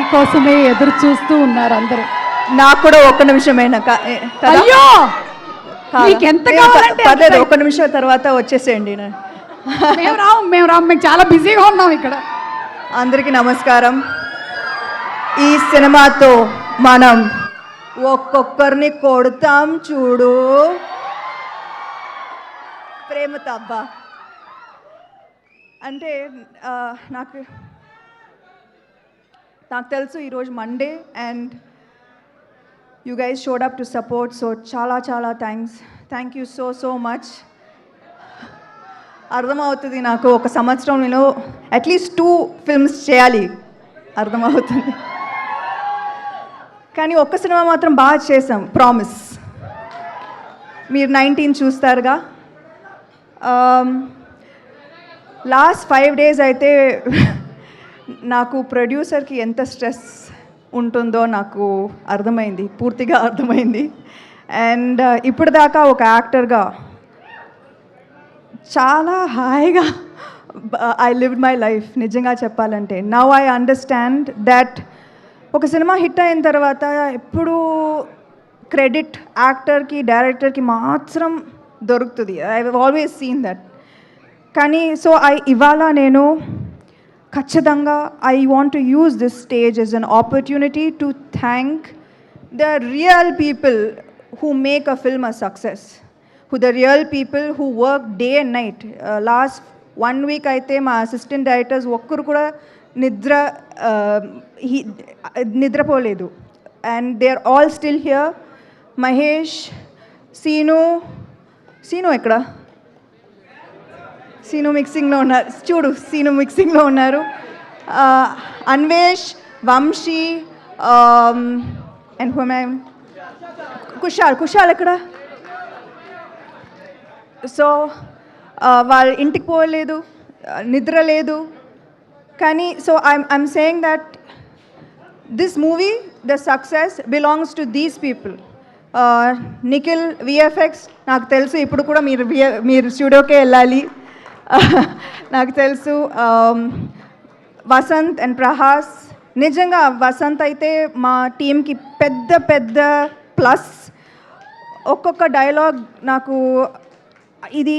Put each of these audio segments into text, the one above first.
మీకోసమే ఎదురు చూస్తూ ఉన్నారు అందరూ. నాకు కూడా ఒక్క నిమిషమైనా అయ్యో మీకెంత కావాలంటే పర్లేదు, ఒక్క నిమిషం తర్వాత వచ్చేసేయండి. మేము రాము మేము చాలా బిజీగా ఉన్నాం ఇక్కడ. అందరికీ నమస్కారం. ఈ సినిమాతో మనం ఒక్కొక్కరిని కొడతాం చూడు ప్రేమతో. అబ్బా అంటే నాకు తెలుసు ఈరోజు Monday and you guys showed up to support. So చాలా చాలా థ్యాంక్ యూ సో మచ్. అర్థమవుతుంది నాకు ఒక సంవత్సరంలో అట్లీస్ట్ 2 ఫిల్మ్స్ చేయాలి అర్థమవుతుంది. కానీ ఒక్క సినిమా మాత్రం బాగా చేసాం, ప్రామిస్. మీరు 19 చూస్తారుగా. లాస్ట్ 5 days అయితే నాకు ప్రొడ్యూసర్కి ఎంత స్ట్రెస్ ఉంటుందో నాకు అర్థమైంది, పూర్తిగా అర్థమైంది. అండ్ ఇప్పుడు దాకా ఒక యాక్టర్గా చాలా హాయిగా ఐ లివ్డ్ మై లైఫ్ నిజంగా చెప్పాలంటే. నౌ ఐ అండర్స్టాండ్ దట్ ఒక సినిమా హిట్ అయిన తర్వాత ఎప్పుడు క్రెడిట్ యాక్టర్కి డైరెక్టర్కి మాత్రం దొరుకుతుంది. I have always seen that. కానీ సో ఇవాళ నేను ఖచ్చితంగా I want to use this stage as an opportunity to thank the real people who make a film a success, who the real people who work day and night. Last 1 week aithe ma assistant directors okkaru kuda nidrapoledu and they are all still here. Mahesh, Seenu ekkada? Seenu mixing lo unnaru chudu, Seenu mixing lo unnaru. Anvesh, Vamshi, and who am I? Kushal ఎక్కడ? So వాళ్ళ ఇంటికి పోలేదు, నిద్ర లేదు. కానీ so I'm saying that this movie the success belongs to these people. Nikhil VFX నాకు తెలుసు, ఇప్పుడు కూడా మీరు స్టూడియోకే వెళ్ళాలి నాకు తెలుసు. వసంత్ అండ్ ప్రహాస్, నిజంగా వసంత్ అయితే మా టీంకి పెద్ద ప్లస్. ఒక్కొక్క డైలాగ్ నాకు ఇది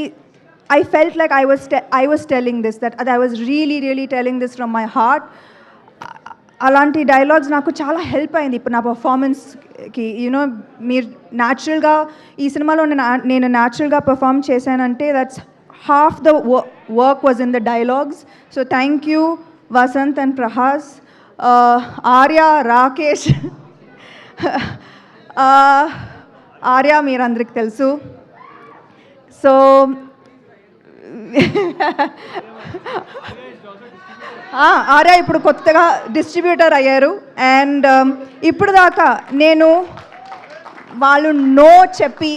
I felt like I was telling this, that I was really telling this from my heart. అలాంటి డైలాగ్స్ నాకు చాలా హెల్ప్ అయింది ఇప్పుడు నా పర్ఫార్మెన్స్కి. యూనో మీరు న్యాచురల్గా ఈ సినిమాలో నేను న్యాచురల్గా పర్ఫామ్ చేశానంటే that's half the work was in the dialogues. So thank you Vasanth and Prahas. Arya, Rakesh, Arya మీరందరికి తెలుసు. సో ఆర్య ఇప్పుడు కొత్తగా డిస్ట్రిబ్యూటర్ అయ్యారు. అండ్ ఇప్పుడు దాకా నేను వాళ్ళు నో చెప్పి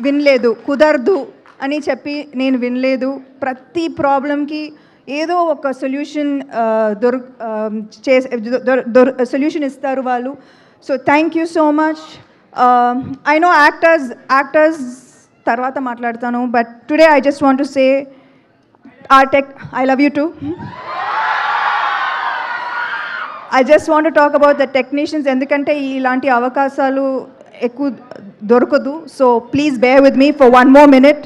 వినలేదు, కుదరదు అని చెప్పి నేను వినలేదు. ప్రతి ప్రాబ్లంకి ఏదో ఒక సొల్యూషన్ సొల్యూషన్ ఇస్తారు వాళ్ళు. So thank you so much. I know actors తర్వాత మాట్లాడతాను, but today I just want to say I love you too. I just want to talk about the technicians ఎందుకంటే ఇలాంటి అవకాశాలు ఎక్కువ దొరకదు. So please bear with me for 1 more minute.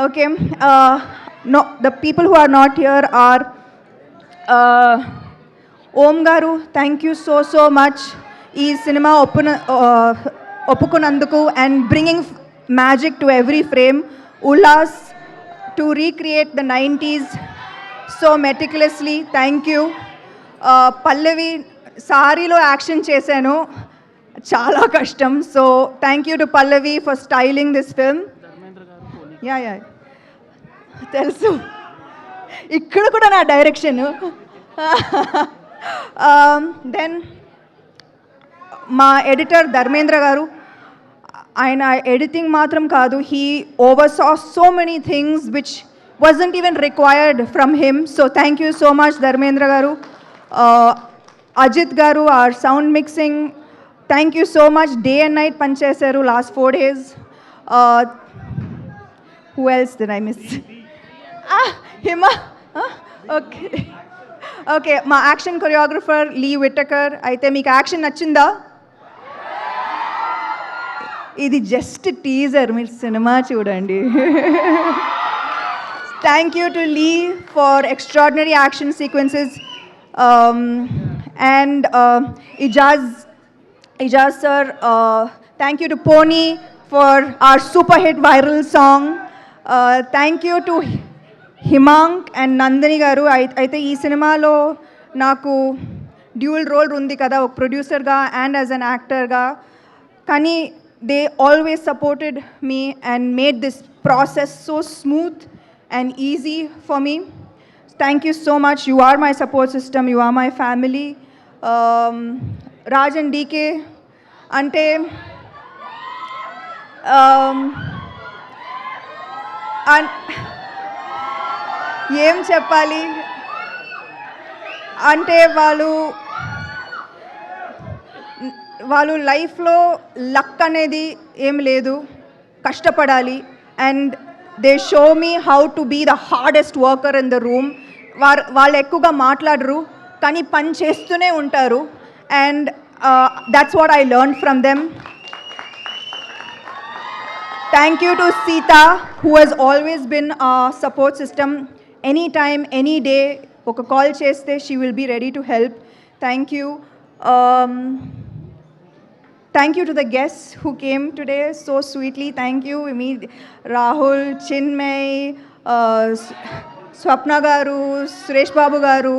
Okay. No, the people who are not here are Om garu, thank you so much. ఈ cinema ఒప్పుకున్నందుకు and bringing magic to every frame. Ullas, to recreate the 90s so meticulously, thank you. Pallavi, సారీలో action చేశాను, చాలా కష్టం. So thank you to Pallavi for styling this film. Yeah తెలుసు, ఇక్కడ కూడా నా direction. Then మా ఎడిటర్ ధర్మేంద్ర గారు, ఆయన ఎడిటింగ్ మాత్రం కాదు, he oversaw so many things which wasn't even required from him. So thank you so much Dharmendra garu. Ajit garu, our sound mixing, thank you so much. Day and night panchesaru last 4 days. Who else did I miss? Hima. Okay. Okay, మా action choreographer లీ విట్టకర్. అయితే మీకు action నచ్చిందా? ఇది just teaser, మీరు cinema చూడండి. Thank you to Lee for extraordinary action sequences, and Ijaz sir. Thank you to Pony for our super hit viral song. Thank you to Himang and Nandini garu. అయితే ఈ సినిమాలో నాకు dual role ఉంది కదా, ఒక ప్రొడ్యూసర్గా and as an యాక్టర్గా. కానీ they always supported me and made this process so smooth and easy for me. Thank you so much. You are my support system. You are my family. Raj and DK ante ఏం చెప్పాలి అంటే వాళ్ళు లైఫ్లో luck అనేది ఏం లేదు, కష్టపడాలి. And they show me how to be the hardest worker in the room. వాళ్ళు ఎక్కువగా మాట్లాడరు కానీ పని చేస్తూనే ఉంటారు. And that's what I learn from them. Thank you to Sita, who has always been a support system. Any time, any day ఒక call చేస్తే she will be ready to help. Thank you. Thank you to the guests who came today so sweetly. Thank you, Rahul, Chinmay, Swapna garu, Suresh Babu garu,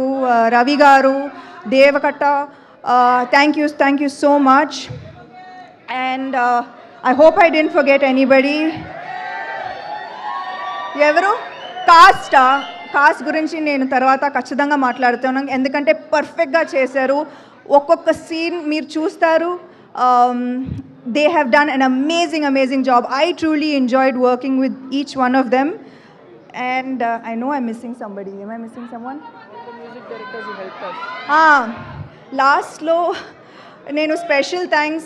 Ravi garu, Devakatta. Thank you so much. And I hope I didn't forget anybody. Evaru cost గురించి నేను తర్వాత ఖచ్చితంగా మాట్లాడుతున్నాను, ఎందుకంటే పర్ఫెక్ట్గా చేశారు. ఒక్కొక్క scene మీరు చూస్తారు. They have done an amazing job. I truly enjoyed working with each one of them. And I know I'm missing somebody. Am I missing someone? The music directors who helped us. Last lo nenu special thanks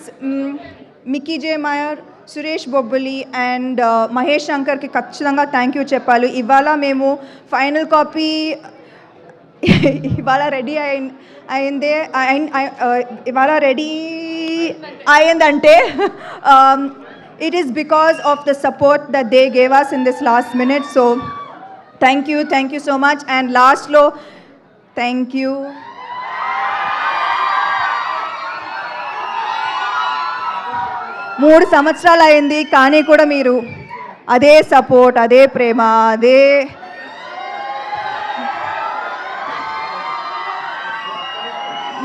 Mickey J Meyer, Suresh Bobbili and Mahesh శంకర్కి ఖచ్చితంగా thank you చెప్పాలి. ఇవాళ మేము final copy ఇవాళ ready అయిందే ఇవాళ ready అయిందంటే it is because of the support that they gave us in this last minute. So thank you so much. And last lo thank you 3 సంవత్సరాలు అయింది కానీ కూడా మీరు అదే సపోర్ట్, అదే ప్రేమ, అదే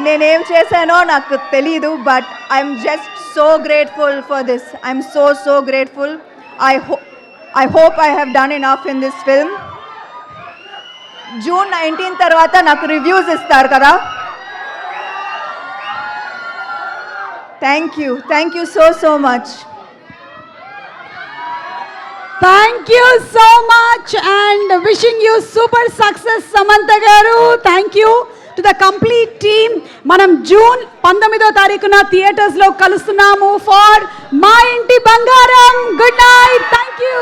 నేనేం చేశానో నాకు తెలీదు. But I'm just so grateful for this. I'm so grateful. I hope I have done enough in this film. June 19 తర్వాత నాకు రివ్యూస్ ఇస్తారు కదా. Thank you so much. Thank you so much and wishing you super success, Samantha garu. Thank you to the complete team. Manam June 19వ తారీఖున theatres లో కలుస్తున్నాము for మా ఇంటి బంగారం. Good night. Thank you.